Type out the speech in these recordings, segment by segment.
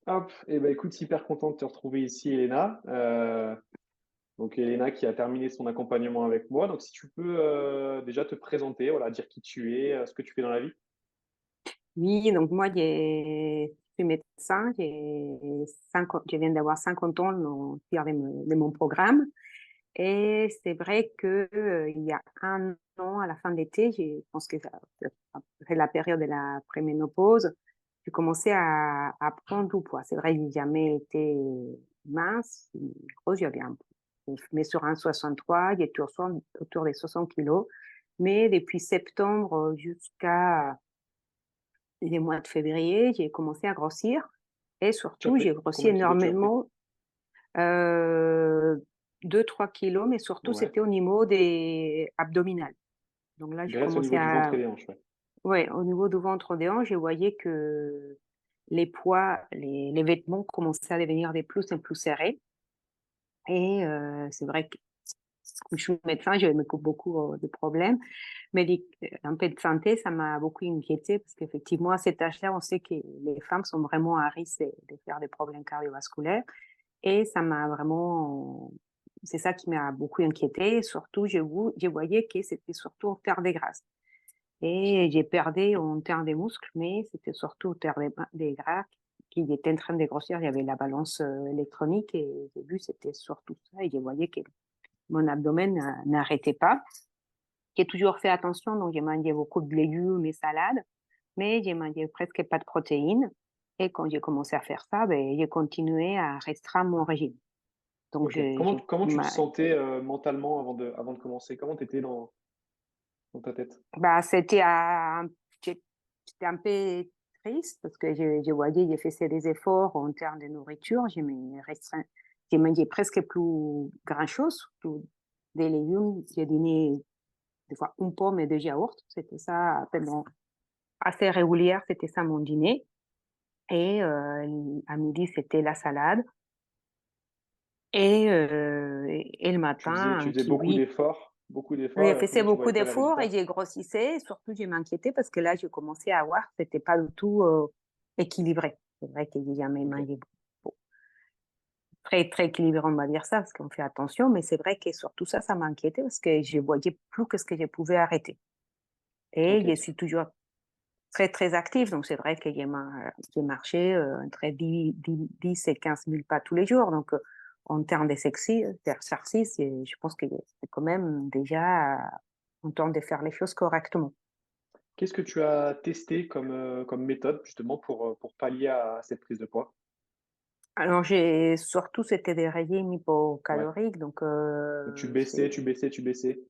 Hop, et ben écoute, hyper content de te retrouver ici, Elena. Donc Elena qui a terminé son accompagnement avec moi. Donc si tu peux déjà te présenter, voilà, dire qui tu es, ce que tu fais dans la vie. Oui, donc moi, je suis médecin, je viens d'avoir 50 ans au tir de mon programme. Et c'est vrai que, il y a un an, à la fin de l'été, je pense que c'est la période de la préménopause, j'ai commencé à prendre du poids. C'est vrai, j'ai jamais été mince, grosse, je mets sur 1,63, j'étais autour des 60 kilos. Mais depuis septembre jusqu'à les mois de février, j'ai commencé à grossir et Tu as surtout, j'ai pris grossi combien de kilos tu as pris? énormément, heu, 2-3 kilogrammes, mais surtout, Ouais. c'était au niveau des abdominales. Donc là, j'ai Graisse au commencé niveau du ventre à et des hanches, ouais. ouais, au niveau du ventre des hanches, je voyais que les poids, les vêtements commençaient à devenir de plus en plus serrés et c'est vrai que je suis médecin, j'ai beaucoup de problèmes. Mais un peu de santé, ça m'a beaucoup inquiétée parce qu'effectivement, à cet âge-là, on sait que les femmes sont vraiment à risque de faire des problèmes cardiovasculaires. Et ça m'a vraiment, c'est ça qui m'a beaucoup inquiétée. Et surtout, je voyais que c'était surtout en terre des grasses. Et j'ai perdu en terre des muscles, mais c'était surtout en terre des gras qui étaient en train de grossir. Il y avait la balance électronique et j'ai vu, c'était surtout ça. Et je voyais que mon abdomen n'arrêtait pas. J'ai toujours fait attention, donc j'ai mangé beaucoup de légumes et salades, mais j'ai mangé presque pas de protéines. Et quand j'ai commencé à faire ça, ben, j'ai continué à restreindre mon régime. Donc, Ok. Comment tu te sentais mentalement avant de commencer? Comment tu étais dans ta tête? bah, j'ai- j'étais un peu triste parce que je voyais, j'ai fait des efforts en termes de nourriture, j'ai mangé presque plus grand chose, surtout des légumes, j'ai dîné des fois une pomme et deux yaourts, c'était ça pendant assez régulière, c'était ça mon dîner. Et à midi, c'était la salade. Et le matin, Tu un faisais kiwi. beaucoup d'efforts, J'ai et au fait final, tu beaucoup voyais pas les d'efforts et résultats. j'ai grossissé. Et surtout, j'ai m'inquiétais parce que là, j'ai commencé à voir que c'était pas du tout équilibré. C'est vrai que j'ai jamais Ok. mangé beaucoup. Très, très équilibré, on va dire ça, parce qu'on fait attention. Mais c'est vrai que surtout ça, ça m'inquiétait parce que je voyais plus que ce que je pouvais arrêter. Et Ok. je suis toujours très, très active. Donc, c'est vrai que j'ai marché entre 10 et 15 000 pas tous les jours. Donc, en termes d'exercice, je pense que c'est quand même déjà en termes de faire les choses correctement. Qu'est-ce que tu as testé comme méthode justement pour pallier à cette prise de poids? Alors, c'était des régimes Ouais. hypocaloriques. Donc, Donc tu baissais, tu baissais, tu baissais.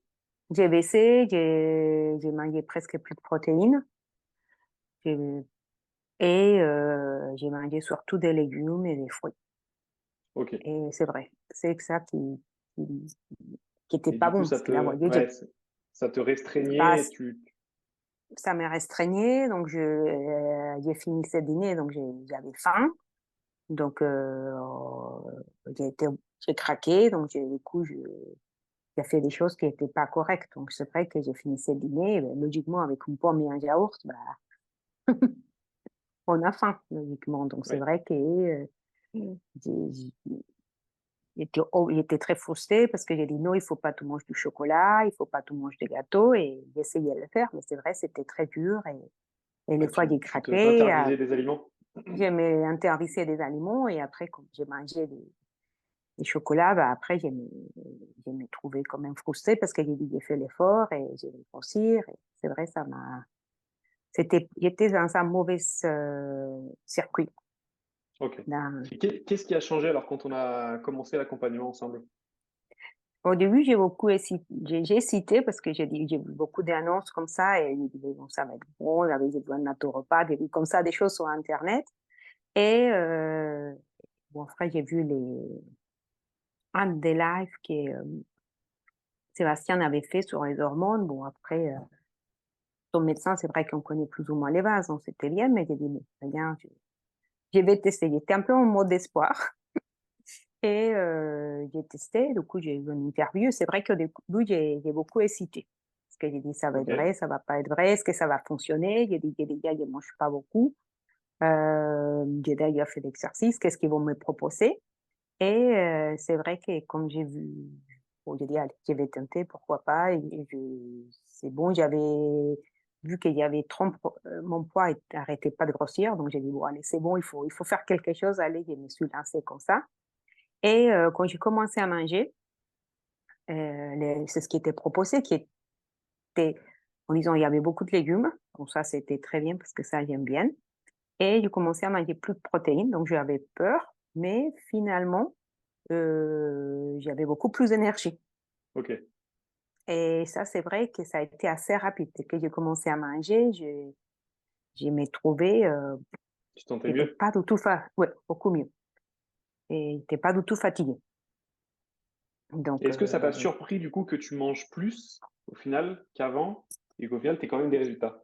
j'ai baissé, j'ai mangé presque plus de protéines. J'ai- Et j'ai mangé surtout des légumes et des fruits. Ok. Et c'est vrai, c'est que ça qui, qui était Et pas du coup, bon, parce que là, vous voyez, ouais, ça te bah, restreignait et ça m'est restreigné, donc j'ai fini ce dîner, donc j'avais faim, donc j'ai été, j'ai craqué, donc du coup, j'ai fait des choses qui n'étaient pas correctes. Donc c'est vrai que j'ai fini ce dîner, et ben, logiquement, avec une pomme et un yaourt, bah, on a faim, logiquement. Donc c'est ouais. vrai que j'ai- il était très frustré parce que j'ai dit non, il faut pas tout manger du chocolat, il faut pas tout manger de gâteau et j'essayais de le faire, mais c'est vrai, c'était très dur et les Ouais, fois j'ai tu craqué, t'interdisais des aliments. je m'interdisais des aliments et après, quand j'ai mangé des chocolats, bah, après, je me trouvais quand même frustrée parce que j'ai fait l'effort et j'ai dû grossir. Et c'est vrai, j'étais dans un mauvais circuit. Ok. Dans- Et qu'est-ce qui a changé alors quand on a commencé l'accompagnement ensemble? Au début, j'ai hésité parce que j'ai vu beaucoup d'annonces comme ça et j'ai dit, bon, ça va être bon, j'avais besoin de naturopathe, j'ai vu comme ça des choses sur Internet. Et bon, après, j'ai vu un des lives que Sébastien avait fait sur les hormones. Bon, après, ton médecin, c'est vrai qu'on connaît plus ou moins les bases, on c'était bien, mais j'ai dit, mais regarde, je vais tester. J'étais un peu en mode espoir. Et j'ai testé, du coup, j'ai eu une interview. C'est vrai qu'au début, j'ai beaucoup hésité. Parce que j'ai dit, ça va être Ok. vrai, ça va pas être vrai, est-ce que ça va fonctionner? J'ai dit, les gars, je mange pas beaucoup. j'ai déjà fait l'exercice, qu'est-ce qu'ils vont me proposer? Et c'est vrai que comme j'ai vu, bon, j'ai dit: «Allez, je vais tenter, pourquoi pas?» et c'est bon, j'avais vu qu'il y avait trop mon poids arrêtait pas de grossir, donc j'ai dit: «Bon, allez, c'est bon, il faut faire quelque chose». Allez, je me suis lancée comme ça et quand j'ai commencé à manger, les c'est ce qui était proposé, qui était en disant il y avait beaucoup de légumes, donc ça, c'était très bien parce que ça, j'aime bien et j'ai commencé à manger plus de protéines, donc j'avais peur, mais finalement, j'avais beaucoup plus d'énergie OK. et ça, c'est vrai que ça a été assez rapide. Dès que j'ai commencé à manger, je m'ai trouvée, Tu te sentais j'étais mieux? pas du tout ouais, beaucoup mieux et j'étais pas du tout fatiguée. Et Donc est-ce que ça t'a surpris du coup que tu manges plus au final qu'avant et qu'au final tu quand même des résultats?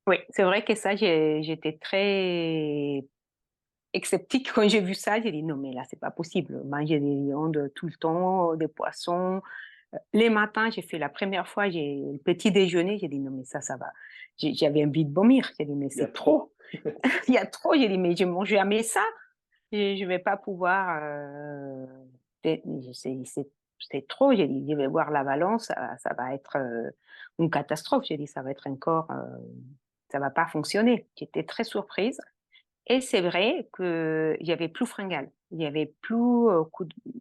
oui, c'est vrai que ça, j'étais très sceptique quand j'ai vu ça. J'ai dit: «Non, mais là, c'est pas possible, manger des viandes tout le temps, des poissons». Les matins, j'ai fait la première fois, j'ai le petit déjeuner, j'ai dit: «Non, mais ça va». J'avais envie de vomir. J'ai dit: «Mais Il y a c'est trop, trop. il y a trop». J'ai dit: «Mais je mange jamais ça et je vais pas pouvoir, et c'est trop». J'ai dit: «Je vais voir la balance, ça va être, une catastrophe». J'ai dit: «Ça va être encore, ça va pas fonctionner». J'étais très surprise et c'est vrai que j'avais plus fringale. Il y avait plus,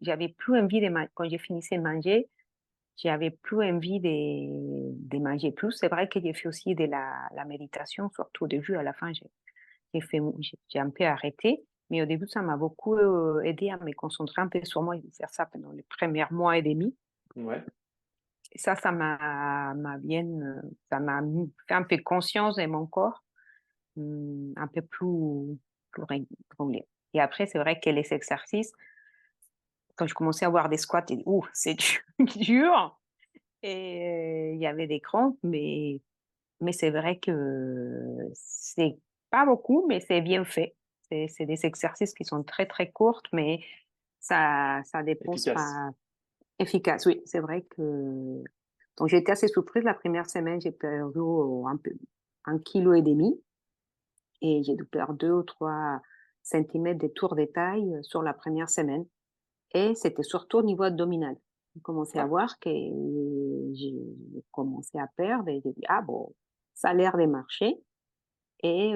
j'avais plus envie de quand j'ai finissais de manger, j'avais plus envie de manger plus. C'est vrai que j'ai fait aussi de la méditation, surtout au début. À la fin, j'ai un peu arrêté, mais au début, ça m'a beaucoup, aidé à me concentrer un peu sur moi et de faire ça pendant les premiers mois et demi. Ouais. Et ça m'a bien, ça m'a fait un peu conscience de mon corps, un peu plus régulier. Et après, c'est vrai que les exercices, quand je commençais à avoir des squats, j'ai dit: «Ouh, c'est dur». Et il y avait des crampes, mais c'est vrai que c'est pas beaucoup, mais c'est bien fait. C'est des exercices qui sont très, très courtes, mais ça dépose Efficace. pas efficace, oui. C'est vrai que donc j'ai été assez surprise la première semaine, j'ai perdu, un peu 1,5 kg et j'ai dû perdre 2 ou 3 centimètres de tour de taille, sur la première semaine et c'était surtout au niveau abdominal. J'ai commencé à Ouais. voir que j'ai commencé à perdre et j'ai dit: «Ah bon, ça a l'air de marcher». Et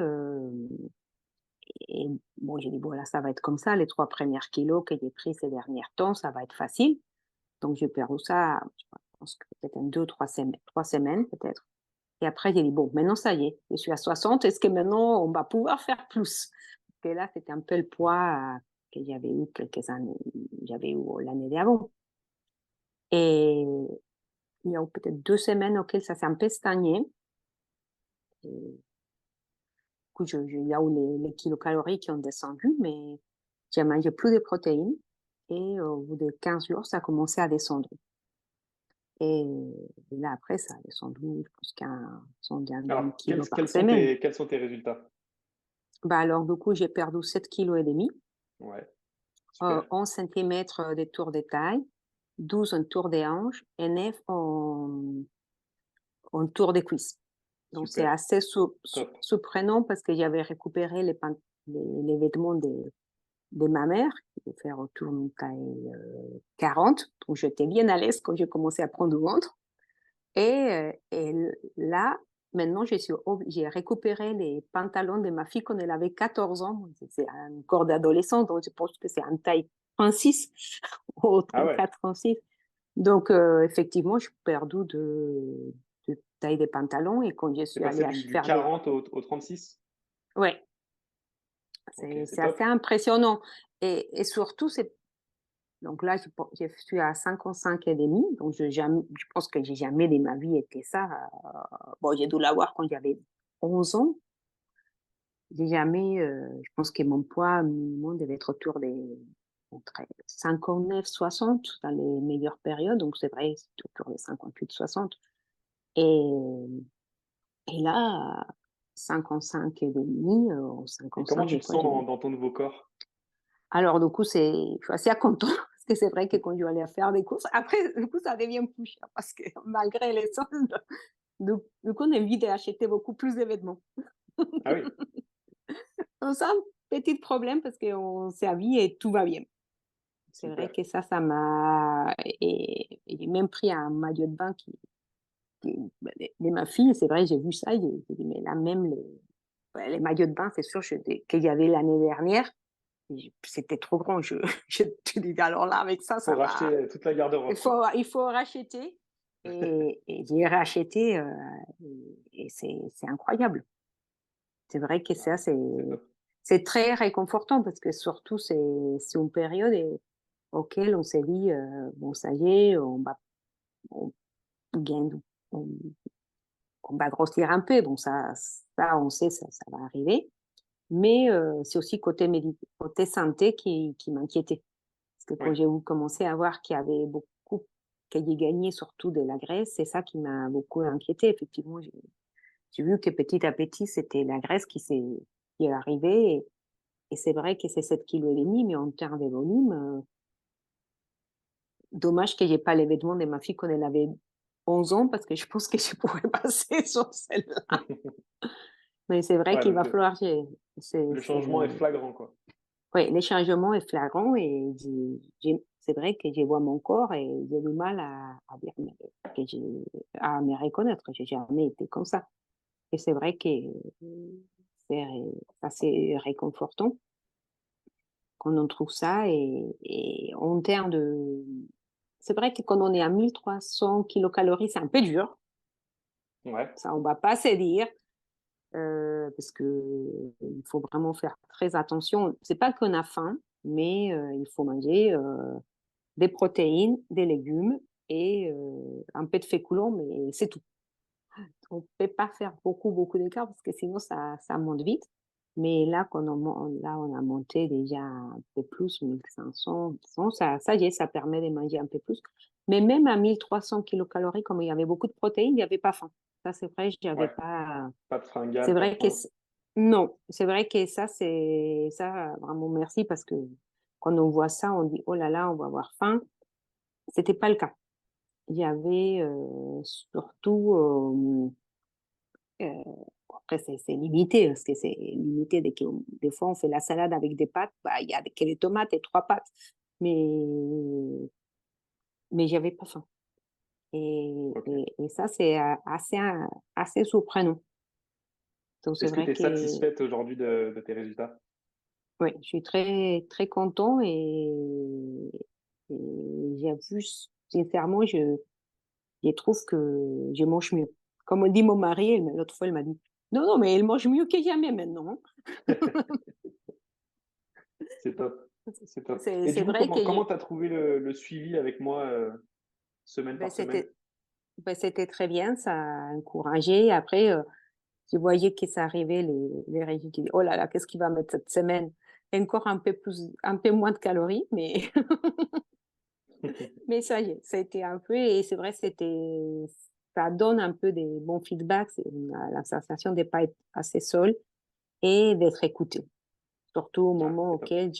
et bon, j'ai dit: «Bon, là, ça va être comme ça, les 3 premières kilos que j'ai pris ces derniers temps, ça va être facile». Donc j'ai perdu ça, je pense que peut-être en 2 ou 3 semaines peut-être. Et après j'ai dit: «Bon, maintenant ça y est, je suis à 60, est-ce que maintenant on va pouvoir faire plus?» Parce que là, c'était un peu le poids, que j'avais eu quelques années j'avais eu l'année d'avant. Et il y a eu peut-être 2 semaines auxquelles ça s'est un peu stagné. Et du coup, il y a eu les kilocalories qui ont descendu, mais j'ai mangé plus de protéines et au bout de 15 jours, ça a commencé à descendre. Et là, après, ça a descendu, je pense qu'un descendu à Alors, 1 kilos par quels sont semaine. tes résultats? Bah, alors, du coup, j'ai perdu 7,5 kg, Ouais, super. 11 centimètres de tour de taille, 12 en tour des hanches et 9 en tour des cuisses. Donc, c'est Super. assez Top. surprenant parce que j'avais récupéré les vêtements de ma mère, qui devait faire autour d'une taille 40. Donc, j'étais bien à l'aise quand j'ai commencé à prendre du ventre. Et là, maintenant, j'ai récupéré les pantalons de ma fille quand elle avait 14 ans. Bon, c'est un corps d'adolescent, donc je pense que c'est en taille 36 ou Ah ouais. 34, 36. Donc, effectivement, je suis perdue de taille des pantalons et quand je Tu suis allée passé du faire des 40 au 36. ouais, OK, c'est c'est top. assez impressionnant et surtout, c'est donc là, je suis à 55,5, donc je pense que j'ai jamais de ma vie été ça. Bon, j'ai dû l'avoir quand j'avais 11 ans. J'ai jamais, je pense que mon poids minimum devait être autour des entre 59-60 dans les meilleures périodes, donc c'est vrai, c'est autour des 58-60 et et là, 55,5, ou Et comment 55 tu des te fois sens j'ai dans ton nouveau corps? alors du coup, je suis assez contente parce que c'est vrai que quand je vais aller faire des courses après du coup, ça devient plus cher parce que malgré les soldes, du coup, on a envie d'acheter beaucoup plus de vêtements. Ah oui, Donc ça petit problème parce qu'on s'est habillé et tout va bien. C'est vrai Super. que ça m'a et j'ai même pris un maillot de bain bah, de ma fille, c'est vrai, j'ai vu ça, j'ai dit: «Mais là, même les maillots de bain, c'est sûr, qu'il y avait l'année dernière, c'était trop grand». Je te dis: «Alors là, avec ça, Faut ça va, racheter toute la garde-robe, quoi. il faut racheter». Et j'ai racheté, et c'est incroyable. C'est vrai que Ah, ça, c'est top. c'est très réconfortant parce que surtout, c'est une période auquel on s'est dit, «Bon, ça y est, on gagne, on on va grossir un peu». Bon, ça on sait, ça va arriver. Mais c'est aussi côté santé qui m'inquiétait. Parce que quand Oui, j'ai commencé à voir qu'il y avait beaucoup qu'il y gagné surtout de la graisse, c'est ça qui m'a beaucoup inquiétée. Effectivement, j'ai vu que petit à petit, c'était la graisse qui est arrivée et c'est vrai que c'est 7,5 kg, mais en termes de volume, dommage qu'il y ait pas les vêtements de ma fille quand elle avait 11 ans parce que je pense que je pourrais passer sur celle-là. Mais c'est vrai ouais, qu'il donc va falloir le changement est flagrant, quoi. oui, les changements est flagrant et c'est vrai que je vois mon corps et j'ai du mal à dire que à me reconnaître. J'ai jamais été comme ça. Et c'est vrai que c'est assez réconfortant quand on trouve ça et en termes de c'est vrai que quand on est à 1 300 kilocalories, c'est un peu dur. Ouais, Ça, on va pas se dire, parce que il faut vraiment faire très attention. C'est pas qu'on a faim, mais il faut manger, des protéines, des légumes et un peu de féculents, mais c'est tout. On peut pas faire beaucoup d'écart parce que sinon ça monte vite. Mais là, on a monté déjà un peu plus, 1 500, ça y est, ça permet de manger un peu plus. Mais même à 1 300 kilocalories, comme il y avait beaucoup de protéines, il n'y avait pas faim. Ça, c'est vrai, j'avais ouais, pas pas de c'est fringales, pas de vrai que faim. c non, c'est vrai que ça, vraiment merci parce que quand on voit ça, on dit: «Oh là là, on va avoir faim». C'était pas le cas. Il y avait, surtout, après c'est limité parce que c'est limité des fois on fait la salade avec des pâtes, bah, il y a que les tomates et 3 pâtes, mais j'avais pas faim OK. et ça c'est, assez surprenant. Donc c'est Est-ce que vrai tu es que satisfaite aujourd'hui de tes résultats? oui, je suis très très content et j'avoue sincèrement, je trouve que je mange mieux. Comme dit mon mari, l'autre fois, il m'a dit: «Non, non, mais elle mange mieux que jamais maintenant, hein». C'est top, c'est top. C'est Et du coup, vrai que comment tu as trouvé le suivi avec moi, semaine ben, par semaine? c'était très bien, ça a encouragé. Après, je voyais que ça arrivait les régimes qui disaient: «Oh là là, qu'est-ce qu'il va mettre cette semaine?» Encore un peu moins de calories, mais mais ça y est, ça a été un peu et c'est vrai, ça donne un peu des bons feedbacks. On a la sensation de pas être assez seul et d'être écouté. Surtout au Ah, moment c'est top. auquel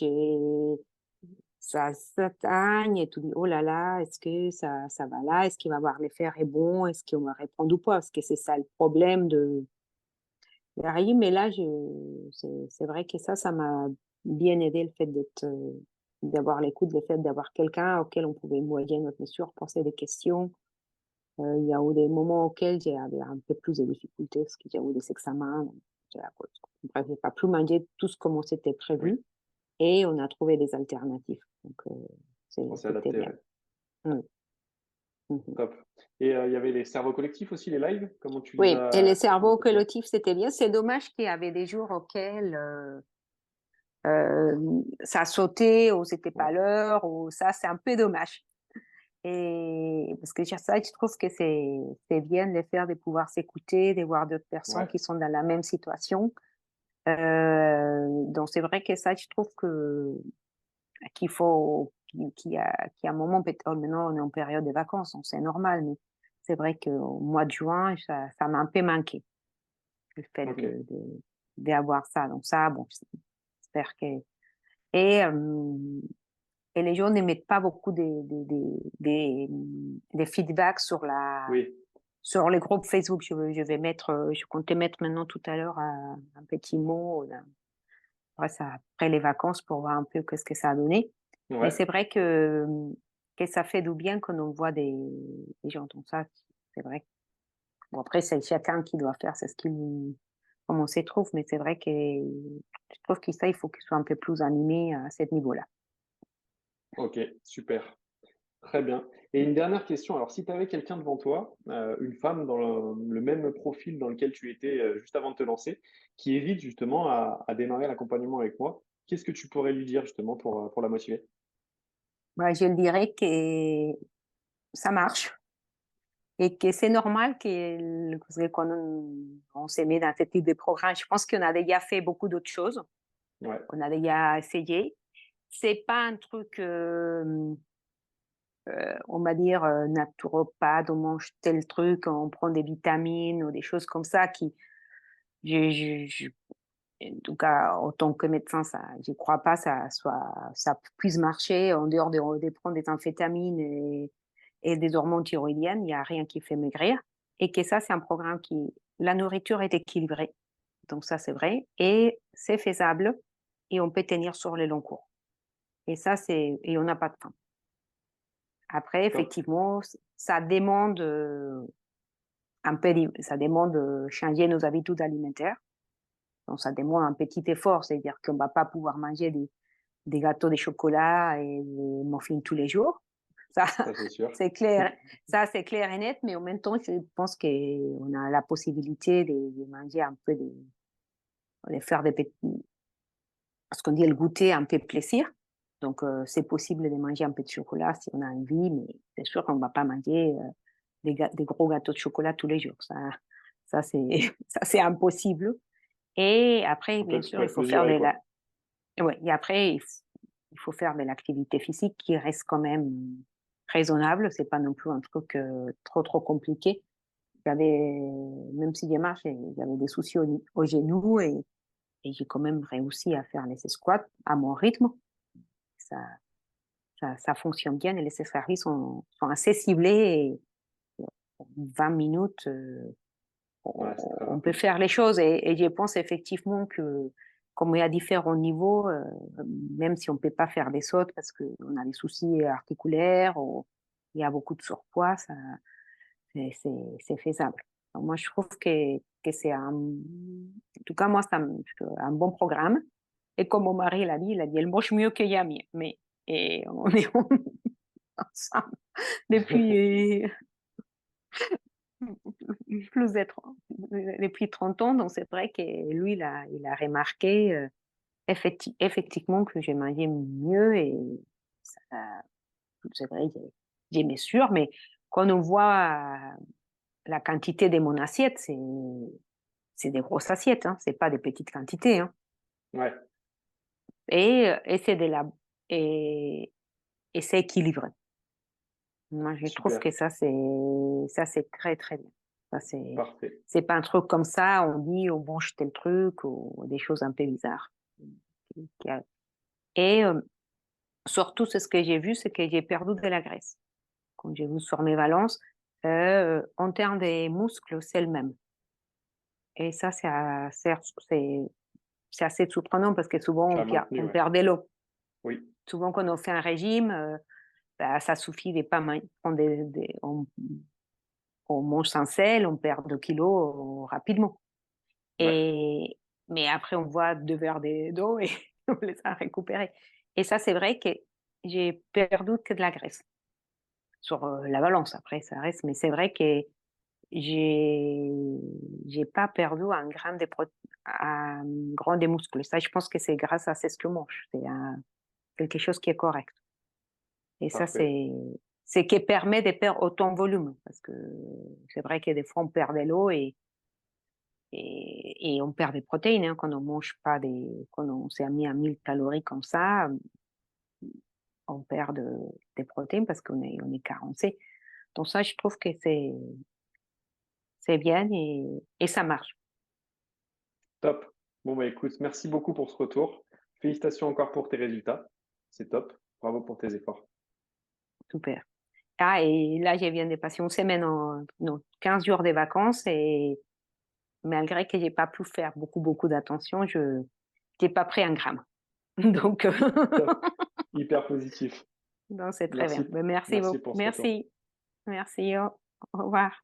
ça s'attagne et tu dis: «Oh là là, est-ce que ça va là? Est-ce qu'il va avoir l'effet rebond? Est-ce qu'on va reprendre ou pas?» Parce que c'est ça le problème de la régime. Mais là, c'est vrai que ça m'a bien aidé le fait d'avoir l'écoute, le fait d'avoir quelqu'un auquel on pouvait noyer notre blessure, poser des questions. Il y a eu des moments auxquels j'avais un peu plus de difficultés parce qu'il y a eu des examens, donc bref, j'ai pas pu manger tout ce comme c'était Oui, prévu et on a trouvé des alternatives. Donc on s'est c'était adapté, bien. ouais. Mmh. Mmh. Top. Et il y avait les cerveaux collectifs aussi, les lives? Oui et les Comment cerveaux tu as trouvé? collectifs, c'était bien. C'est dommage qu'il y avait des jours auxquels, ça sautait ou c'était pas Ouais, l'heure ou ça, c'est un peu dommage et parce que ça, je trouve que c'est bien de le faire, de pouvoir s'écouter, de voir d'autres personnes ouais, qui sont dans la même situation. Donc c'est vrai que ça, je trouve qu'il faut qu'il y a un moment peut-être maintenant on est en période de vacances, donc c'est normal, mais c'est vrai qu'au mois de juin, ça m'a un peu manqué, le fait OK. d'avoir ça. Donc ça, bon, j'espère que et hem et les gens n'émettent pas beaucoup des feedbacks Oui, sur les groupes Facebook. Je comptais mettre maintenant tout à l'heure un petit mot après les vacances pour voir un peu qu'est-ce que ça a donné. Mais Ouais, c'est vrai que ça fait du bien quand on voit des gens comme ça. C'est vrai. Bon, après, c'est chacun qui doit faire, c'est ce qu'il, comment on s'y trouve, mais c'est vrai que je trouve que ça, il faut qu'il soit un peu plus animé à ce niveau-là. ok, super. Très bien. Et une dernière question. Alors, si tu avais quelqu'un devant toi, une femme dans le même profil dans lequel tu étais juste avant de te lancer, qui hésite justement à démarrer l'accompagnement avec moi, qu'est-ce que tu pourrais lui dire justement pour la motiver? Moi, je dirais que ça marche et que c'est normal qu'on on s'est mis dans ce type de programme. Je pense qu'on a déjà fait beaucoup d'autres choses. Ouais, On a déjà essayé. C'est pas un truc, on va dire, naturopathe, on mange tel truc, on prend des vitamines ou des choses comme ça qui, je en tout cas, en tant que médecin, ça, j'y crois pas, ça puisse marcher en dehors de prendre des amphétamines et des hormones thyroïdiennes. Il y a rien qui fait maigrir. Et que ça, c'est un programme qui, la nourriture est équilibrée. Donc ça, c'est vrai. Et c'est faisable. Et on peut tenir sur les longs cours. Et ça, et on n'a pas de temps. Après, top. effectivement, ça demande ça demande de changer nos habitudes alimentaires. Donc, ça demande un petit effort, c'est-à-dire qu'on ne va pas pouvoir manger des gâteaux de chocolat et des muffins tous les jours. Ça, Ça, c'est sûr. c'est clair. Ça, c'est clair et net, mais en même temps, je pense qu'on a la possibilité de manger un peu, de faire des petits, ce qu'on dit le goûter un peu plaisir. Donc, c'est possible de manger un peu de chocolat si on a envie, mais c'est sûr qu'on ne va pas manger des gros gâteaux de chocolat tous les jours. Ça c'est, ça, c'est impossible. Et après, bien Faut sûr, il être faut faire mesuré, quoi. ouais, et après, il faut faire de l'activité physique qui reste quand même raisonnable. C'est pas non plus un truc trop compliqué. J'avais, même si j'ai marché, j'avais des soucis au genou et j'ai quand même réussi à faire les squats à mon rythme. Ça, ça fonctionne bien et les exercices sont assez ciblés et en 20 minutes, Ouais, c'est très on peut rapide. faire les choses et je pense effectivement que comme il y a différents niveaux, même si on ne peut pas faire des sautes parce qu'on a des soucis articulaires ou il y a beaucoup de surpoids, c'est faisable. Donc moi, je trouve que c'est en tout cas, moi, c'est un bon programme. Et comme mon mari l'a dit, il a dit, elle mange mieux que Yami. Mais et on est ensemble depuis plus de 30, depuis 30 ans. Donc c'est vrai que lui, il a remarqué effectivement que j'ai mangé mieux et ça, c'est vrai, j'ai mes sûrs, mais quand on voit la quantité de mon assiette, c'est des grosses assiettes, hein, c'est pas des petites quantités. Hein. Ouais, Et c'est de la et, et c'est équilibré. Moi, je trouve super. que ça c'est très très bien. Ça Parfait. c'est pas un truc comme ça. On dit on mange tel truc ou des choses un peu bizarres. Et surtout, c'est ce que j'ai vu, c'est que j'ai perdu de la graisse. Quand j'ai vu sur mes balances, en termes des muscles, c'est le même. Et ça, c'est assez surprenant parce que souvent, Tu as maintenu, on ouais. perd de l'eau. Oui, Souvent, quand on fait un régime, bah, ça suffit de pas prendre on mange sans sel, on perd 2 kilos rapidement. ouais, Et, mais après, on voit 2 verres d'eau et on les a récupérés. Et ça, c'est vrai que j'ai perdu que de la graisse sur la balance. Après, ça reste, mais c'est vrai que j'ai j'ai pas perdu un grand des muscles. Ça, je pense que c'est grâce à ce que je mange. C'est quelque chose qui est correct. Et ça, parfait. c'est qui permet de perdre autant de volume. Parce que c'est vrai que des fois, on perd de l'eau et on perd des protéines. Hein, quand on mange pas quand on s'est mis à 1000 calories comme ça, on perd des protéines parce on est carencé. Donc ça, je trouve que c'est bien et ça marche. Top. Bon, bah écoute, merci beaucoup pour ce retour. Félicitations encore pour tes résultats. C'est top. Bravo pour tes efforts. Super. Ah, et là, je viens de passer une semaine, non, 15 jours de vacances et malgré que j'ai pas pu faire beaucoup d'attention, tu pas pris un gramme. Donc, Top, hyper positif. non, c'est très bien. Merci, Ben, merci merci beaucoup. pour ce retour. Merci. Merci. Au revoir.